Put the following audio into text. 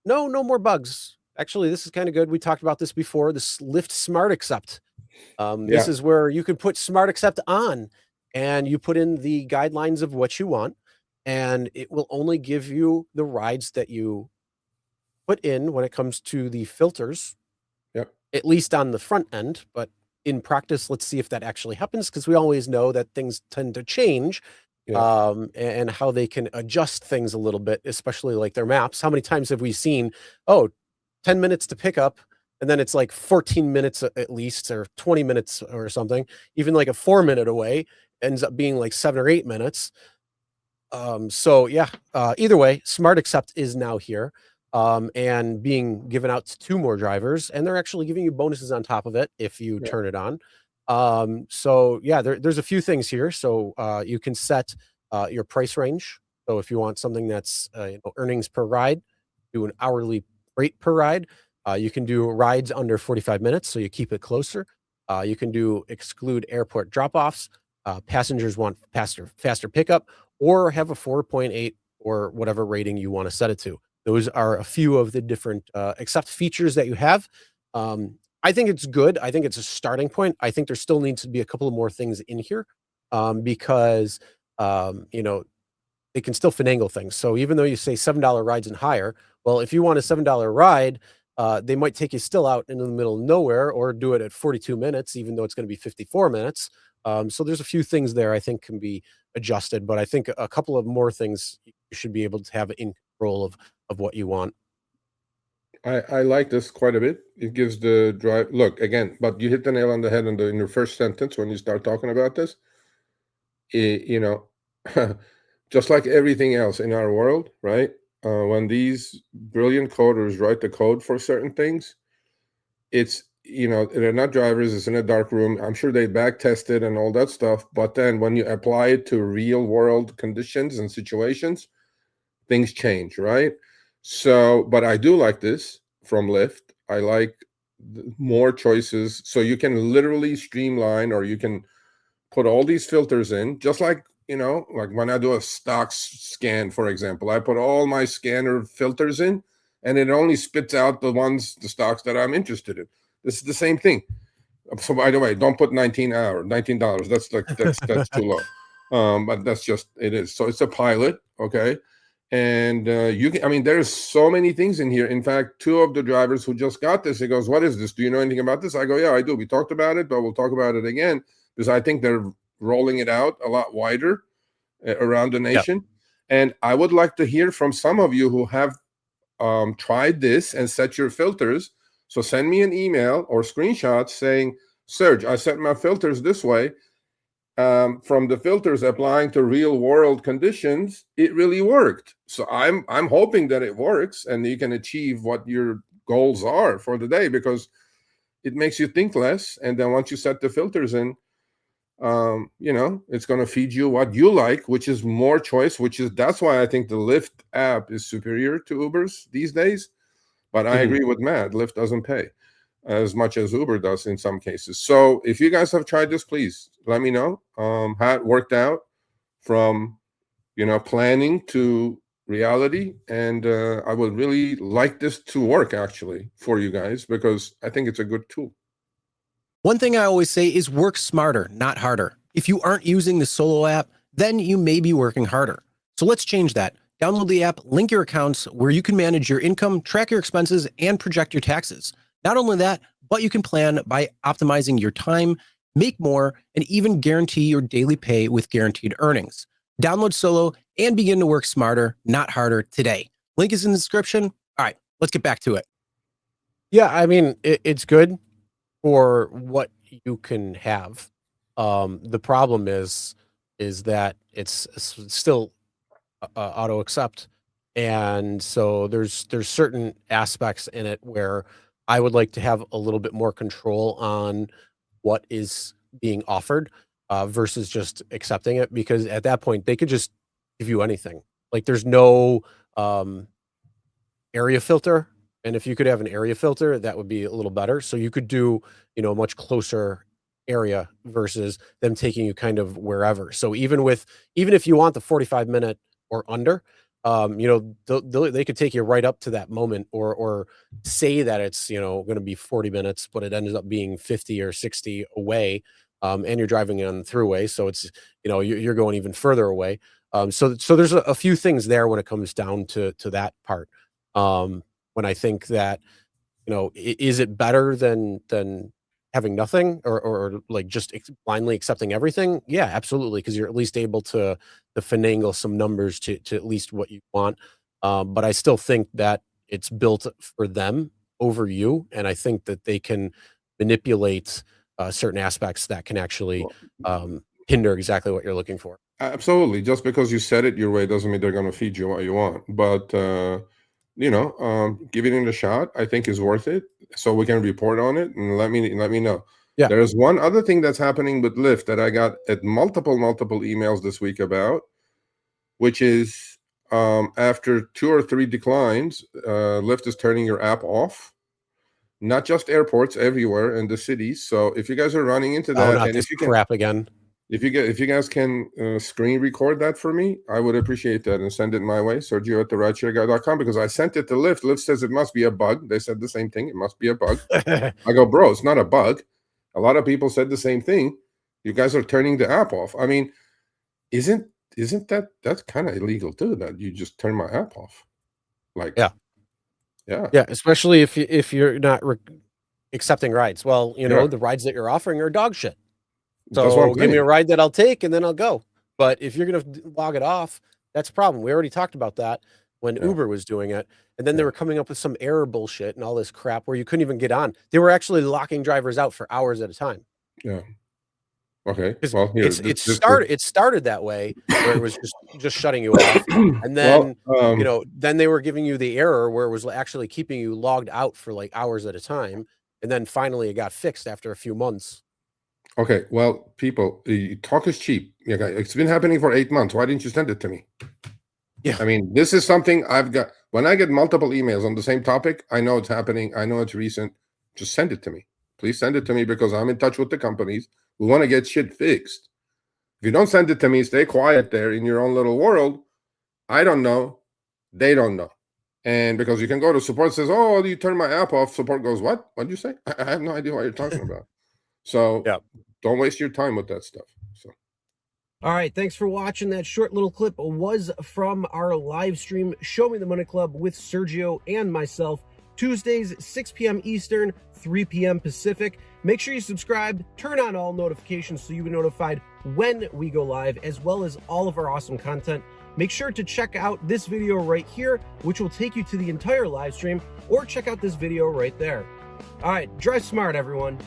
No, no more bugs. Actually, this is kind of good. We talked about this before. This Lyft Smart Accept. This Yeah, is where you can put Smart Accept on, and you put in the guidelines of what you want, and it will only give you the rides that you put in when it comes to the filters, yep, at least on the front end. But in practice, let's see if that actually happens, because we always know that things tend to change, yeah. and how they can adjust things a little bit, especially like their maps. How many times have we seen, oh, 10 minutes to pick up, and then it's like 14 minutes at least, or 20 minutes or something, even like a 4 minute away ends up being like 7 or 8 minutes. So yeah, either way, Smart Accept is now here, and being given out to two more drivers, and they're actually giving you bonuses on top of it if you Yeah. turn it on. So yeah, there's a few things here. So you can set your price range. So if you want something that's earnings per ride, do an hourly rate per ride. You can do rides under 45 minutes, so you keep it closer. You can do exclude airport drop-offs. Passengers want faster pickup, or have a 4.8 or whatever rating you want to set it to. Those are a few of the different accept features that you have. I think it's good. I think it's a starting point. I think there still needs to be a couple of more things in here, because they can still finagle things. So even though you say $7 rides and higher, well, if you want a $7 ride, they might take you still out into the middle of nowhere, or do it at 42 minutes, even though it's going to be 54 minutes. So there's a few things there I think can be adjusted, but I think a couple of more things you should be able to have in control of what you want. I like this quite a bit. It gives the drive look again, but you hit the nail on the head in your first sentence when you start talking about this. You know, just like everything else in our world, right? When these brilliant coders write the code for certain things, it's they're not drivers. It's in a dark room. I'm sure they back test it and all that stuff. But then when you apply it to real world conditions and situations, things change, right? So, but I do like this from Lyft. I like more choices. So you can literally streamline, or you can put all these filters in, just like, like when I do a stock scan, for example, I put all my scanner filters in, and it only spits out the stocks that I'm interested in. This is the same thing. So by the way, don't put $19. That's too low. But that's just it is. So it's a pilot, okay? And you can, I mean, there's so many things in here. In fact, two of the drivers who just got this, he goes, "What is this? Do you know anything about this?" I go, "Yeah, I do. We talked about it, but we'll talk about it again, because I think they're rolling it out a lot wider around the Yeah. nation." And I would like to hear from some of you who have tried this and set your filters. So send me an email or screenshots saying, "Serge, I set my filters this way. From the filters applying to real world conditions, it really worked." So I'm hoping that it works and you can achieve what your goals are for the day, because it makes you think less. And then once you set the filters in, it's going to feed you what you like, which is more choice, that's why I think the Lyft app is superior to Uber's these days. But I Mhm. agree with Matt, Lyft doesn't pay as much as Uber does in some cases. So if you guys have tried this, please let me know how it worked out from planning to reality. And I would really like this to work actually for you guys, because I think it's a good tool. One thing I always say is work smarter, not harder. If you aren't using the Solo app, then you may be working harder. So let's change that. Download the app, link your accounts where you can manage your income, track your expenses, and project your taxes. Not only that, but you can plan by optimizing your time, make more, and even guarantee your daily pay with guaranteed earnings. Download Solo and begin to work smarter, not harder today. Link is in the description. All right, let's get back to it. Yeah, I mean, it's good for what you can have. The problem is that it's still auto accept, and so there's certain aspects in it where I would like to have a little bit more control on what is being offered, versus just accepting it, because at that point they could just give you anything. Like there's no area filter, and if you could have an area filter, that would be a little better. So you could do, a much closer area versus them taking you kind of wherever. So even if you want the 45 minute or under, they could take you right up to that moment, or say that it's, going to be 40 minutes, but it ends up being 50 or 60 away. And you're driving on the throughway. So it's, you're going even further away. So there's a few things there when it comes down to that part. When I think that, is it better than having nothing, or like just blindly accepting everything? Yeah, absolutely. Cause you're at least able to finagle some numbers to at least what you want. But I still think that it's built for them over you. And I think that they can manipulate certain aspects that can actually hinder exactly what you're looking for. Absolutely. Just because you said it your way doesn't mean they're going to feed you what you want. But giving it a shot, I think, is worth it. So we can report on it and let me know. Yeah. There's one other thing that's happening with Lyft that I got at multiple emails this week about, which is after 2 or 3 declines, Lyft is turning your app off. Not just airports, everywhere in the cities. So if you guys are running into that, not and this if you crap again. if you guys can screen record that for me, I would appreciate that, and send it my way, Sergio at therideshareguy.com, because I sent it to Lyft. Lyft says it must be a bug. They said the same thing. It must be a bug. I go, bro, it's not a bug. A lot of people said the same thing. You guys are turning the app off. I mean, isn't that's kind of illegal too, that you just turn my app off? Like, yeah, especially if you're not accepting rides. Well, Yeah. the rides that you're offering are dog shit. That's what I'm So give me a saying. ride that I'll take, and then I'll go. But if you're going to log it off, that's a problem. We already talked about that when Yeah. Uber was doing it. And then they Yeah. were coming up with some error bullshit and all this crap where you couldn't even get on. They were actually locking drivers out for hours at a time. Yeah. Okay. 'Cause Well, here it started that way, where it was just shutting you off. And then, then they were giving you the error where it was actually keeping you logged out for like hours at a time. And then finally it got fixed after a few months. Okay, well, people, talk is cheap. Yeah, it's been happening for 8 months. Why didn't you send it to me? Yeah. I mean, this is something I've got. When I get multiple emails on the same topic, I know it's happening. I know it's recent. Just send it to me. Please send it to me, because I'm in touch with the companies. We want to get shit fixed. If you don't send it to me, stay quiet there in your own little world. I don't know. They don't know. And because you can go to support, says, oh, you turn my app off. Support goes, what? What'd you say? I have no idea what you're talking about. So don't waste your time with that stuff. So. All right, thanks for watching. That short little clip was from our live stream, Show Me the Money Club, with Sergio and myself, Tuesdays, 6 p.m. Eastern, 3 p.m. Pacific. Make sure you subscribe, turn on all notifications so you get notified when we go live, as well as all of our awesome content. Make sure to check out this video right here, which will take you to the entire live stream, or check out this video right there. All right, drive smart, everyone.